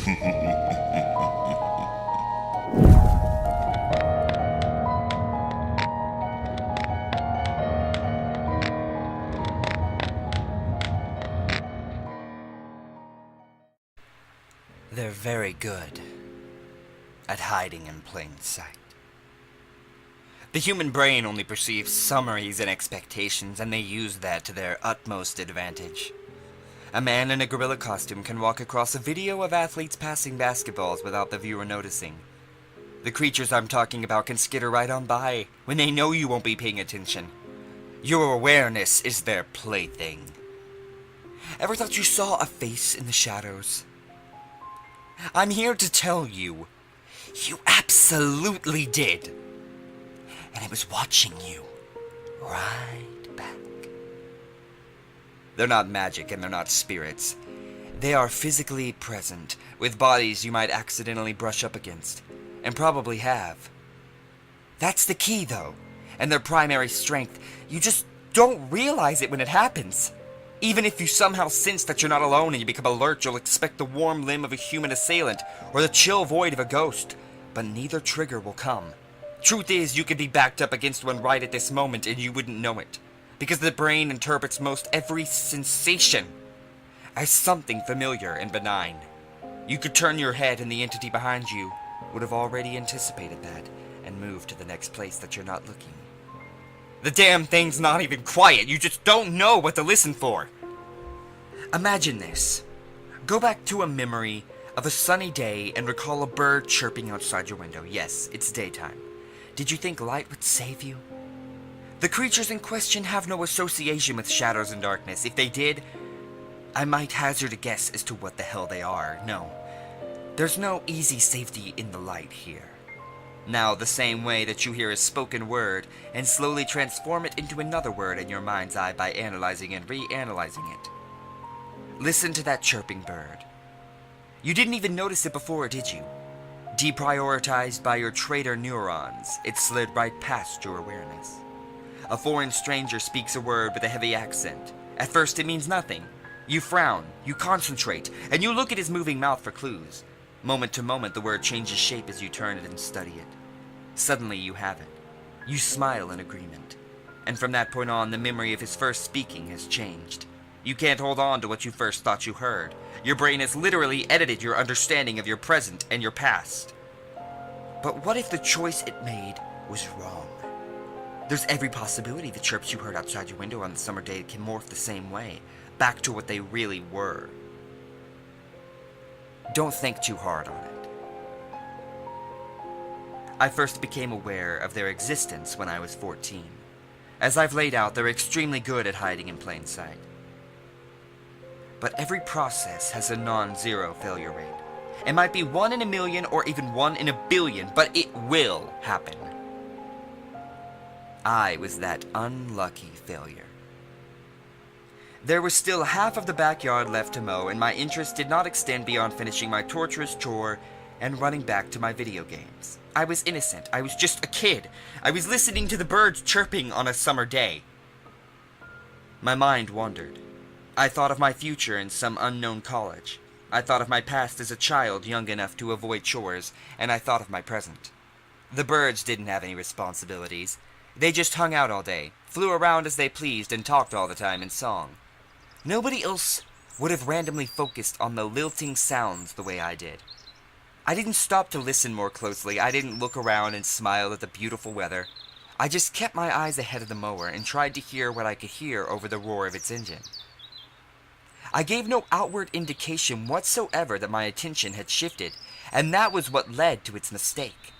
They're very good at hiding in plain sight. The human brain only perceives summaries and expectations, and they use that to their utmost advantage. A man in a gorilla costume can walk across a video of athletes passing basketballs without the viewer noticing. The creatures I'm talking about can skitter right on by when they know you won't be paying attention. Your awareness is their plaything. Ever thought you saw a face in the shadows? I'm here to tell you, you absolutely did. And it was watching you right back. They're not magic and they're not spirits. They are physically present, with bodies you might accidentally brush up against, and probably have. That's the key, though, and their primary strength. You just don't realize it when it happens. Even if you somehow sense that you're not alone and you become alert, you'll expect the warm limb of a human assailant, or the chill void of a ghost, but neither trigger will come. Truth is, you could be backed up against one right at this moment and you wouldn't know it, because the brain interprets most every sensation as something familiar and benign. You could turn your head and the entity behind you would have already anticipated that and moved to the next place that you're not looking. The damn thing's not even quiet, you just don't know what to listen for. Imagine this. Go back to a memory of a sunny day and recall a bird chirping outside your window. Yes, it's daytime. Did you think light would save you? The creatures in question have no association with shadows and darkness. If they did, I might hazard a guess as to what the hell they are. No, there's no easy safety in the light here. Now, the same way that you hear a spoken word and slowly transform it into another word in your mind's eye by analyzing and reanalyzing it. Listen to that chirping bird. You didn't even notice it before, did you? Deprioritized by your traitor neurons, it slid right past your awareness. A foreign stranger speaks a word with a heavy accent. At first it means nothing. You frown, you concentrate, and you look at his moving mouth for clues. Moment to moment, the word changes shape as you turn it and study it. Suddenly you have it. You smile in agreement. And from that point on, the memory of his first speaking has changed. You can't hold on to what you first thought you heard. Your brain has literally edited your understanding of your present and your past. But what if the choice it made was wrong? There's every possibility the chirps you heard outside your window on the summer day can morph the same way, back to what they really were. Don't think too hard on it. I first became aware of their existence when I was 14. As I've laid out, they're extremely good at hiding in plain sight. But every process has a non-zero failure rate. It might be 1 in a million or even 1 in a billion, but it will happen. I was that unlucky failure. There was still half of the backyard left to mow, and my interest did not extend beyond finishing my torturous chore and running back to my video games. I was innocent. I was just a kid. I was listening to the birds chirping on a summer day. My mind wandered. I thought of my future in some unknown college. I thought of my past as a child young enough to avoid chores, and I thought of my present. The birds didn't have any responsibilities. They just hung out all day, flew around as they pleased, and talked all the time in song. Nobody else would have randomly focused on the lilting sounds the way I did. I didn't stop to listen more closely. I didn't look around and smile at the beautiful weather. I just kept my eyes ahead of the mower and tried to hear what I could hear over the roar of its engine. I gave no outward indication whatsoever that my attention had shifted, and that was what led to its mistake.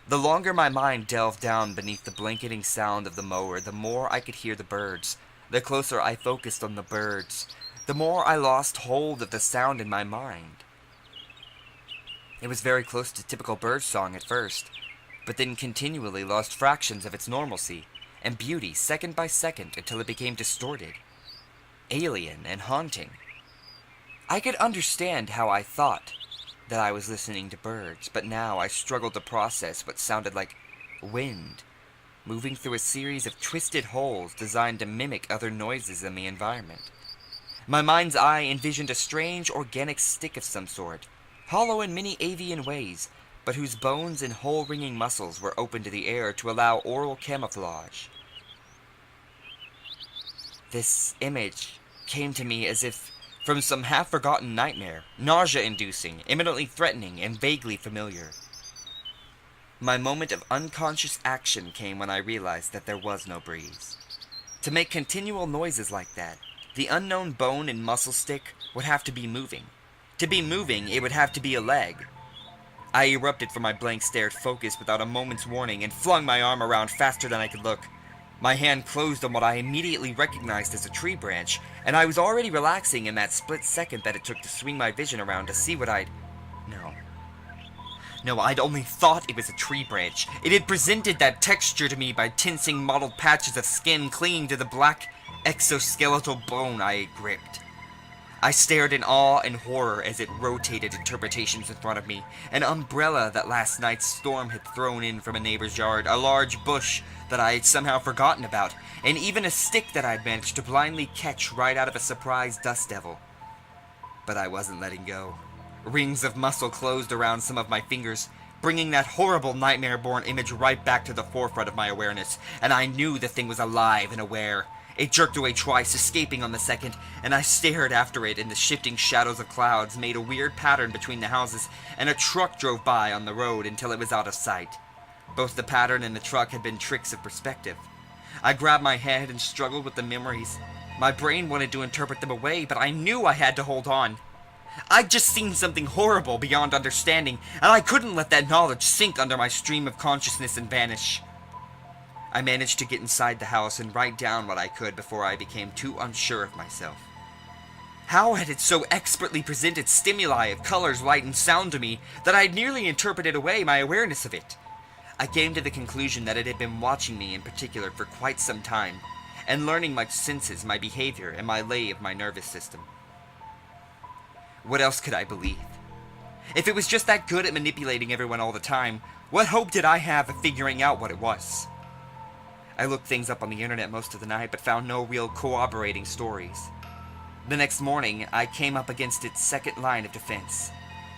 The longer my mind delved down beneath the blanketing sound of the mower, the more I could hear the birds. The closer I focused on the birds, the more I lost hold of the sound in my mind. It was very close to typical bird song at first, but then continually lost fractions of its normalcy and beauty second by second until it became distorted, alien, and haunting. I could understand how I thought that I was listening to birds, but now I struggled to process what sounded like wind moving through a series of twisted holes designed to mimic other noises in the environment. My mind's eye envisioned a strange organic stick of some sort, hollow in many avian ways, but whose bones and hole-ringing muscles were open to the air to allow oral camouflage. This image came to me as if from some half-forgotten nightmare, nausea-inducing, imminently threatening, and vaguely familiar. My moment of unconscious action came when I realized that there was no breeze. To make continual noises like that, the unknown bone and muscle stick would have to be moving. To be moving, it would have to be a leg. I erupted from my blank-stared focus without a moment's warning and flung my arm around faster than I could look. My hand closed on what I immediately recognized as a tree branch, and I was already relaxing in that split second that it took to swing my vision around to see what I'd... No, I'd only thought it was a tree branch. It had presented that texture to me by tensing mottled patches of skin clinging to the black exoskeletal bone I had gripped. I stared in awe and horror as it rotated interpretations in front of me. An umbrella that last night's storm had thrown in from a neighbor's yard, a large bush that I had somehow forgotten about, and even a stick that I'd managed to blindly catch right out of a surprise dust devil. But I wasn't letting go. Rings of muscle closed around some of my fingers, bringing that horrible nightmare-born image right back to the forefront of my awareness, and I knew the thing was alive and aware. It jerked away twice, escaping on the second, and I stared after it in the shifting shadows of clouds, made a weird pattern between the houses, and a truck drove by on the road until it was out of sight. Both the pattern and the truck had been tricks of perspective. I grabbed my head and struggled with the memories. My brain wanted to interpret them away, but I knew I had to hold on. I'd just seen something horrible beyond understanding, and I couldn't let that knowledge sink under my stream of consciousness and vanish. I managed to get inside the house and write down what I could before I became too unsure of myself. How had it so expertly presented stimuli of colors, light, and sound to me that I'd nearly interpreted away my awareness of it? I came to the conclusion that it had been watching me in particular for quite some time, and learning my senses, my behavior, and my lay of my nervous system. What else could I believe? If it was just that good at manipulating everyone all the time, what hope did I have of figuring out what it was? I looked things up on the internet most of the night, but found no real corroborating stories. The next morning, I came up against its second line of defense.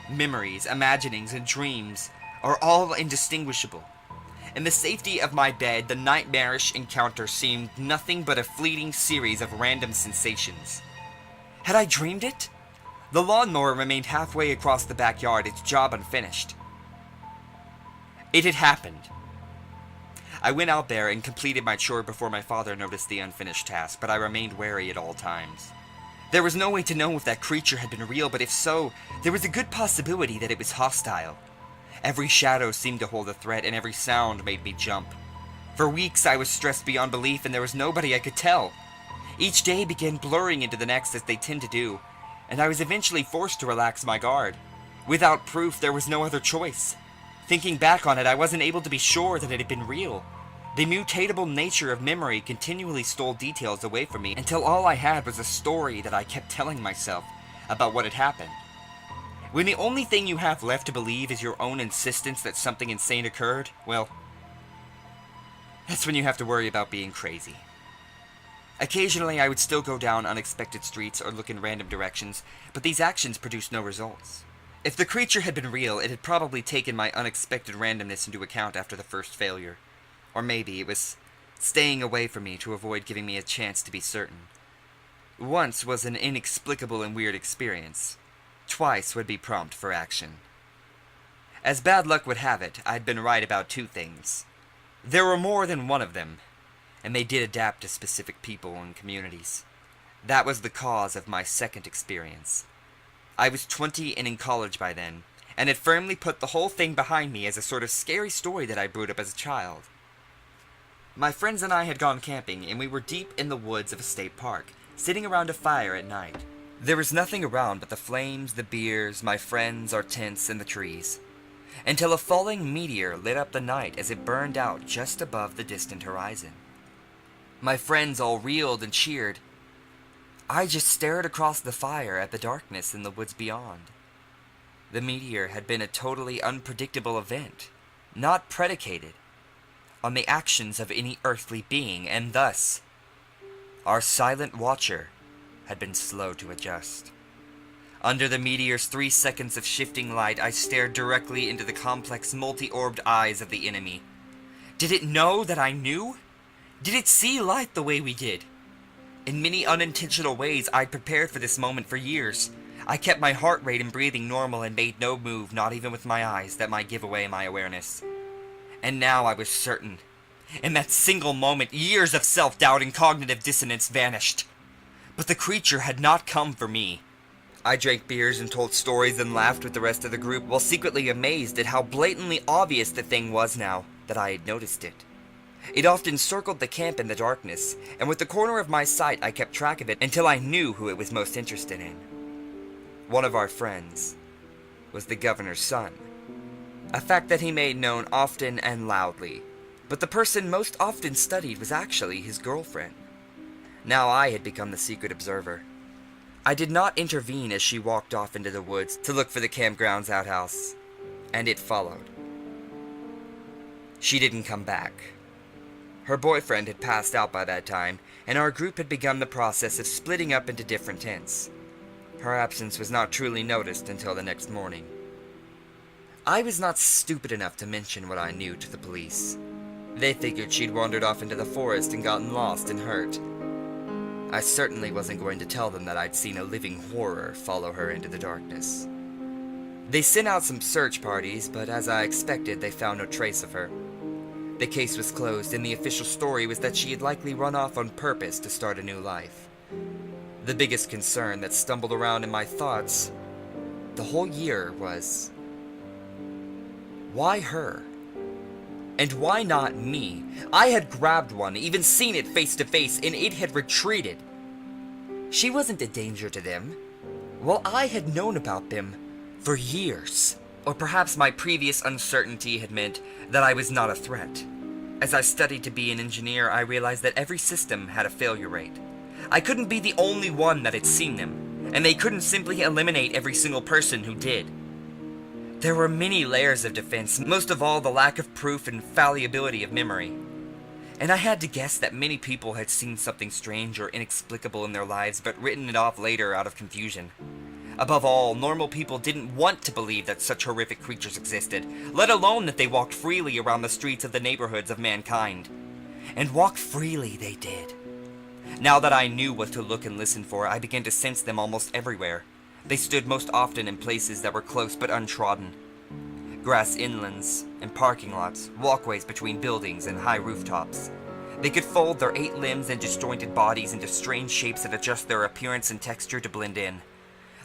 Memories, imaginings, and dreams are all indistinguishable. In the safety of my bed, the nightmarish encounter seemed nothing but a fleeting series of random sensations. Had I dreamed it? The lawnmower remained halfway across the backyard, its job unfinished. It had happened. I went out there and completed my chore before my father noticed the unfinished task, but I remained wary at all times. There was no way to know if that creature had been real, but if so, there was a good possibility that it was hostile. Every shadow seemed to hold a threat, and every sound made me jump. For weeks I was stressed beyond belief, and there was nobody I could tell. Each day began blurring into the next, as they tend to do, and I was eventually forced to relax my guard. Without proof, there was no other choice. Thinking back on it, I wasn't able to be sure that it had been real. The mutatable nature of memory continually stole details away from me until all I had was a story that I kept telling myself about what had happened. When the only thing you have left to believe is your own insistence that something insane occurred, well, that's when you have to worry about being crazy. Occasionally, I would still go down unexpected streets or look in random directions, but these actions produced no results. If the creature had been real, it had probably taken my unexpected randomness into account after the first failure. Or maybe it was staying away from me to avoid giving me a chance to be certain. Once was an inexplicable and weird experience. Twice would be prompt for action. As bad luck would have it, I'd been right about two things. There were more than one of them, and they did adapt to specific people and communities. That was the cause of my second experience. I was 20 and in college by then, and had firmly put the whole thing behind me as a sort of scary story that I brewed up as a child. My friends and I had gone camping, and we were deep in the woods of a state park, sitting around a fire at night. There was nothing around but the flames, the beers, my friends, our tents, and the trees, until a falling meteor lit up the night as it burned out just above the distant horizon. My friends all reeled and cheered. I just stared across the fire at the darkness in the woods beyond. The meteor had been a totally unpredictable event, not predicated on the actions of any earthly being, and thus, our silent watcher had been slow to adjust. Under the meteor's 3 seconds of shifting light, I stared directly into the complex, multi-orbed eyes of the enemy. Did it know that I knew? Did it see light the way we did? In many unintentional ways, I'd prepared for this moment for years. I kept my heart rate and breathing normal and made no move, not even with my eyes, that might give away my awareness. And now I was certain. In that single moment, years of self-doubt and cognitive dissonance vanished. But the creature had not come for me. I drank beers and told stories and laughed with the rest of the group, while secretly amazed at how blatantly obvious the thing was now that I had noticed it. It often circled the camp in the darkness, and with the corner of my sight I kept track of it until I knew who it was most interested in. One of our friends was the governor's son, a fact that he made known often and loudly, but the person most often studied was actually his girlfriend. Now I had become the secret observer. I did not intervene as she walked off into the woods to look for the campground's outhouse, and it followed. She didn't come back. Her boyfriend had passed out by that time, and our group had begun the process of splitting up into different tents. Her absence was not truly noticed until the next morning. I was not stupid enough to mention what I knew to the police. They figured she'd wandered off into the forest and gotten lost and hurt. I certainly wasn't going to tell them that I'd seen a living horror follow her into the darkness. They sent out some search parties, but as I expected, they found no trace of her. The case was closed, and the official story was that she had likely run off on purpose to start a new life. The biggest concern that stumbled around in my thoughts the whole year was, why her? And why not me? I had grabbed one, even seen it face to face, and it had retreated. She wasn't a danger to them. Well, I had known about them for years. Or perhaps my previous uncertainty had meant that I was not a threat. As I studied to be an engineer, I realized that every system had a failure rate. I couldn't be the only one that had seen them, and they couldn't simply eliminate every single person who did. There were many layers of defense, most of all the lack of proof and fallibility of memory. And I had to guess that many people had seen something strange or inexplicable in their lives, but written it off later out of confusion. Above all, normal people didn't want to believe that such horrific creatures existed, let alone that they walked freely around the streets of the neighborhoods of mankind. And walk freely they did. Now that I knew what to look and listen for, I began to sense them almost everywhere. They stood most often in places that were close but untrodden. Grass inlands and parking lots, walkways between buildings and high rooftops. They could fold their 8 limbs and disjointed bodies into strange shapes that adjust their appearance and texture to blend in.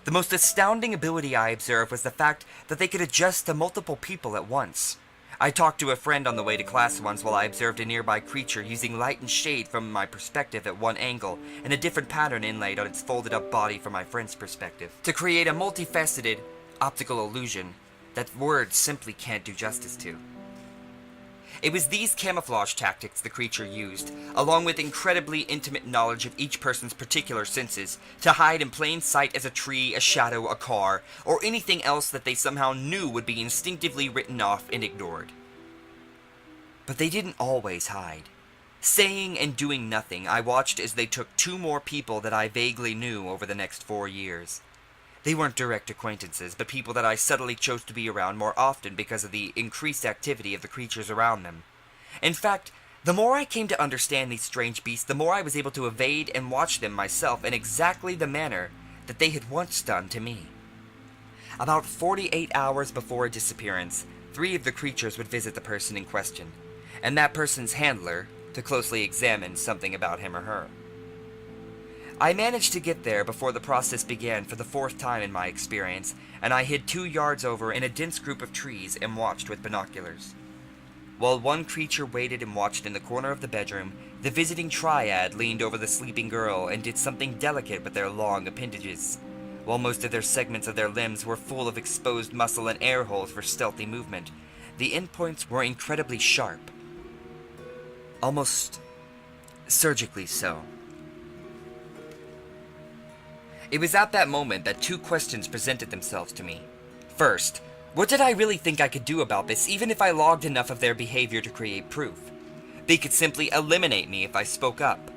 The most astounding ability I observed was the fact that they could adjust to multiple people at once. I talked to a friend on the way to class once while I observed a nearby creature using light and shade from my perspective at one angle and a different pattern inlaid on its folded up body from my friend's perspective, to create a multifaceted optical illusion that words simply can't do justice to. It was these camouflage tactics the creature used, along with incredibly intimate knowledge of each person's particular senses, to hide in plain sight as a tree, a shadow, a car, or anything else that they somehow knew would be instinctively written off and ignored. But they didn't always hide. Saying and doing nothing, I watched as they took 2 more people that I vaguely knew over the next 4 years. They weren't direct acquaintances, but people that I subtly chose to be around more often because of the increased activity of the creatures around them. In fact, the more I came to understand these strange beasts, the more I was able to evade and watch them myself in exactly the manner that they had once done to me. About 48 hours before a disappearance, 3 of the creatures would visit the person in question, and that person's handler to closely examine something about him or her. I managed to get there before the process began for the 4th time in my experience, and I hid 2 yards over in a dense group of trees and watched with binoculars. While one creature waited and watched in the corner of the bedroom, the visiting triad leaned over the sleeping girl and did something delicate with their long appendages. While most of their segments of their limbs were full of exposed muscle and air holes for stealthy movement, the endpoints were incredibly sharp. Almost surgically so. It was at that moment that 2 questions presented themselves to me. First, what did I really think I could do about this, even if I logged enough of their behavior to create proof? They could simply eliminate me if I spoke up.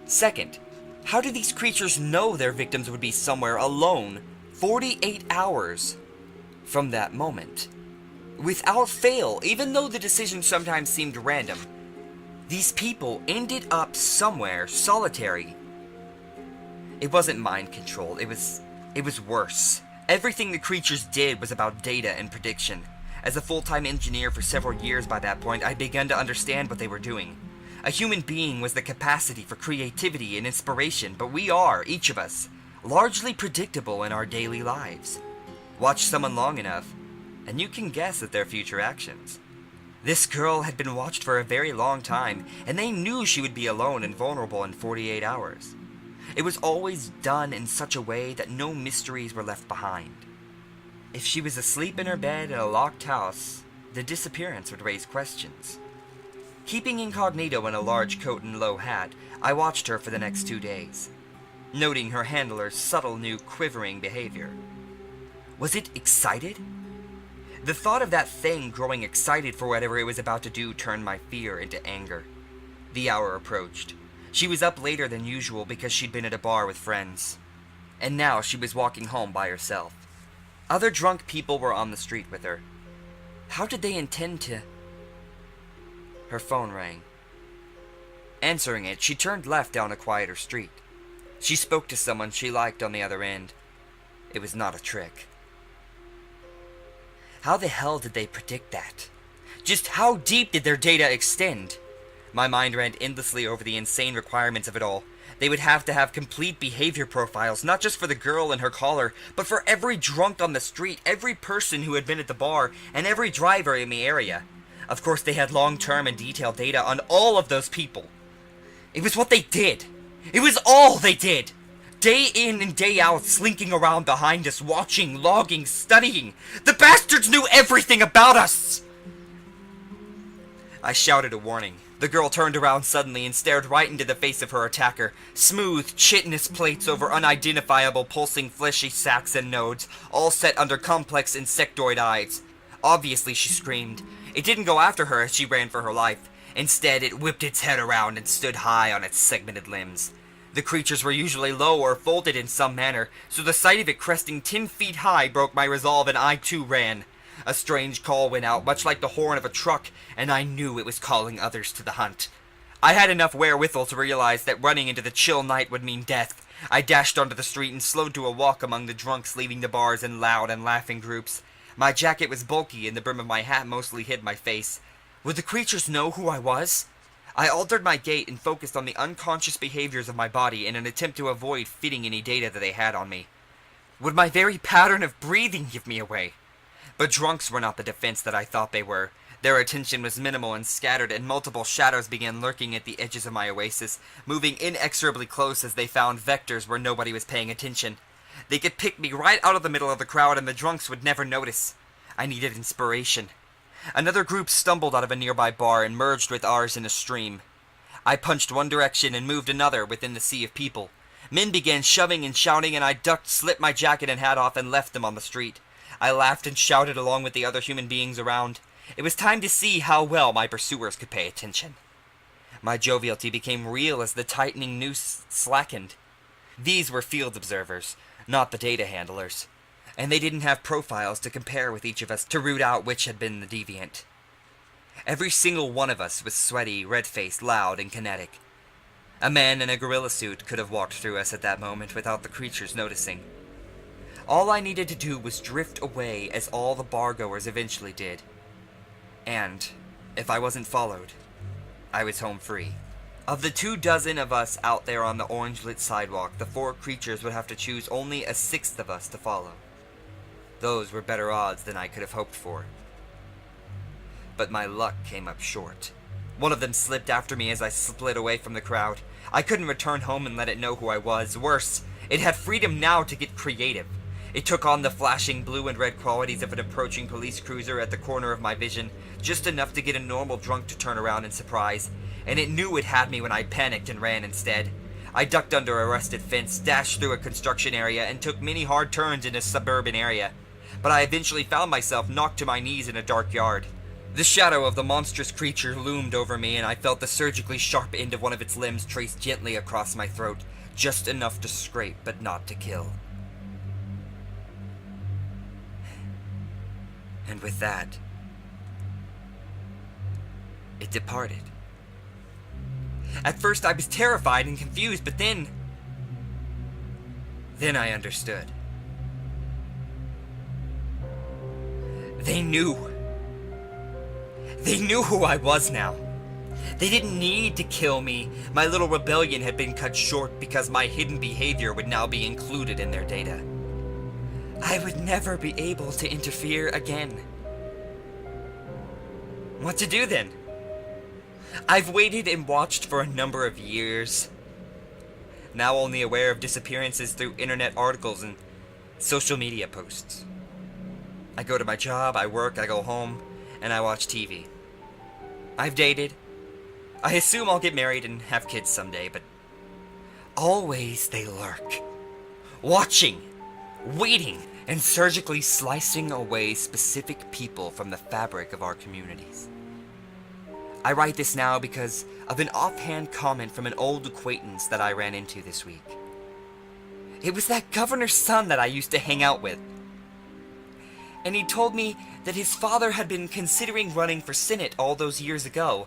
Second, How do these creatures know their victims would be somewhere alone 48 hours from that moment? Without fail, even though the decision sometimes seemed random, these people ended up somewhere solitary. It wasn't mind control, it was worse. Everything the creatures did was about data and prediction. As a full-time engineer for several years by that point, I'd begun to understand what they were doing. A human being was the capacity for creativity and inspiration, but we are, each of us, largely predictable in our daily lives. Watch someone long enough, and you can guess at their future actions. This girl had been watched for a very long time, and they knew she would be alone and vulnerable in 48 hours. It was always done in such a way that no mysteries were left behind. If she was asleep in her bed in a locked house, the disappearance would raise questions. Keeping incognito in a large coat and low hat, I watched her for the next 2 days, noting her handler's subtle new quivering behavior. Was it excited? The thought of that thing growing excited for whatever it was about to do turned my fear into anger. The hour approached. She was up later than usual because she'd been at a bar with friends. And now she was walking home by herself. Other drunk people were on the street with her. How did they intend to... Her phone rang. Answering it, she turned left down a quieter street. She spoke to someone she liked on the other end. It was not a trick. How the hell did they predict that? Just how deep did their data extend? My mind ran endlessly over the insane requirements of it all. They would have to have complete behavior profiles, not just for the girl and her caller, but for every drunk on the street, every person who had been at the bar, and every driver in the area. Of course, they had long-term and detailed data on all of those people. It was what they did. It was all they did. Day in and day out, slinking around behind us, watching, logging, studying. The bastards knew everything about us! I shouted a warning. The girl turned around suddenly and stared right into the face of her attacker. Smooth, chitinous plates over unidentifiable pulsing fleshy sacs and nodes, all set under complex insectoid eyes. Obviously, she screamed. It didn't go after her as she ran for her life. Instead, it whipped its head around and stood high on its segmented limbs. The creatures were usually low or folded in some manner, so the sight of it cresting 10 feet high broke my resolve and I too ran. A strange call went out, much like the horn of a truck, and I knew it was calling others to the hunt. I had enough wherewithal to realize that running into the chill night would mean death. I dashed onto the street and slowed to a walk among the drunks leaving the bars in loud and laughing groups. My jacket was bulky and the brim of my hat mostly hid my face. Would the creatures know who I was? I altered my gait and focused on the unconscious behaviors of my body in an attempt to avoid fitting any data that they had on me. Would my very pattern of breathing give me away? But drunks were not the defense that I thought they were. Their attention was minimal and scattered, and multiple shadows began lurking at the edges of my oasis, moving inexorably close as they found vectors where nobody was paying attention. They could pick me right out of the middle of the crowd and the drunks would never notice. I needed inspiration. Another group stumbled out of a nearby bar and merged with ours in a stream. I punched one direction and moved another within the sea of people. Men began shoving and shouting, and I ducked, slipped my jacket and hat off, and left them on the street. I laughed and shouted along with the other human beings around. It was time to see how well my pursuers could pay attention. My joviality became real as the tightening noose slackened. These were field observers, not the data handlers. And they didn't have profiles to compare with each of us to root out which had been the deviant. Every single one of us was sweaty, red-faced, loud, and kinetic. A man in a gorilla suit could have walked through us at that moment without the creatures noticing. All I needed to do was drift away as all the bar-goers eventually did. And, if I wasn't followed, I was home free. Of the 24 of us out there on the orange-lit sidewalk, the 4 creatures would have to choose only a 6th of us to follow. Those were better odds than I could have hoped for. But my luck came up short. One of them slipped after me as I split away from the crowd. I couldn't return home and let it know who I was. Worse, it had freedom now to get creative. It took on the flashing blue and red qualities of an approaching police cruiser at the corner of my vision, just enough to get a normal drunk to turn around in surprise, and it knew it had me when I panicked and ran instead. I ducked under a rusted fence, dashed through a construction area, and took many hard turns in a suburban area. But I eventually found myself knocked to my knees in a dark yard. The shadow of the monstrous creature loomed over me, and I felt the surgically sharp end of one of its limbs traced gently across my throat, just enough to scrape but not to kill. And with that, it departed. At first I was terrified and confused, but then I understood. They knew. They knew who I was now. They didn't need to kill me. My little rebellion had been cut short because my hidden behavior would now be included in their data. I would never be able to interfere again. What to do then? I've waited and watched for a number of years. Now only aware of disappearances through internet articles and social media posts. I go to my job, I work, I go home, and I watch TV. I've dated. I assume I'll get married and have kids someday, but always they lurk. Watching, waiting, and surgically slicing away specific people from the fabric of our communities. I write this now because of an offhand comment from an old acquaintance that I ran into this week. It was that governor's son that I used to hang out with. And he told me that his father had been considering running for Senate all those years ago,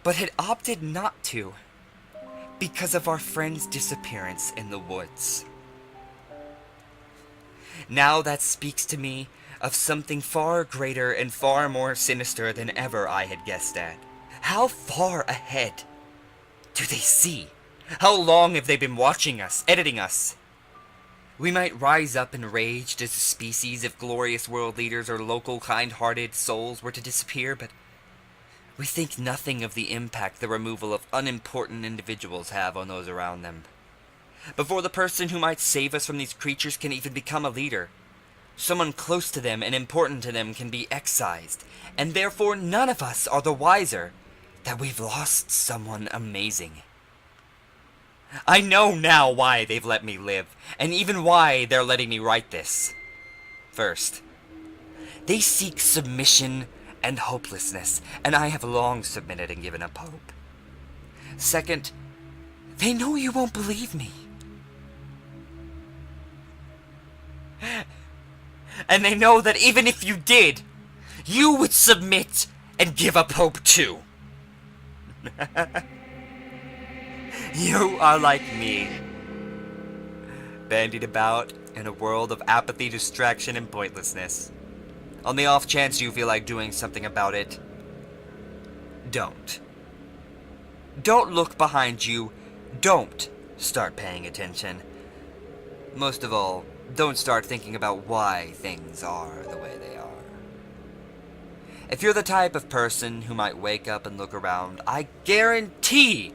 but had opted not to because of our friend's disappearance in the woods. Now that speaks to me of something far greater and far more sinister than ever I had guessed at. How far ahead do they see? How long have they been watching us, editing us? We might rise up enraged as a species if glorious world leaders or local kind-hearted souls were to disappear, but we think nothing of the impact the removal of unimportant individuals have on those around them. Before the person who might save us from these creatures can even become a leader, someone close to them and important to them can be excised, and therefore none of us are the wiser that we've lost someone amazing. I know now why they've let me live, and even why they're letting me write this. First, they seek submission and hopelessness, and I have long submitted and given up hope. Second, they know you won't believe me. And they know that even if you did, you would submit and give up hope too. You are like me, bandied about in a world of apathy, distraction, and pointlessness. On the off chance you feel like doing something about it, don't. Don't look behind you. Don't start paying attention. Most of all, don't start thinking about why things are the way they are. If you're the type of person who might wake up and look around, I guarantee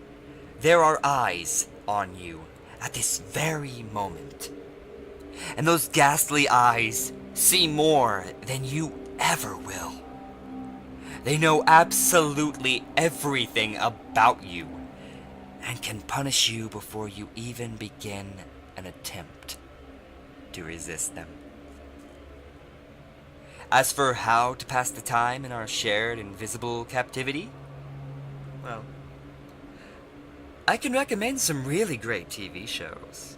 there are eyes on you at this very moment. And those ghastly eyes see more than you ever will. They know absolutely everything about you and can punish you before you even begin an attempt to resist them. As for how to pass the time in our shared invisible captivity, well, I can recommend some really great TV shows.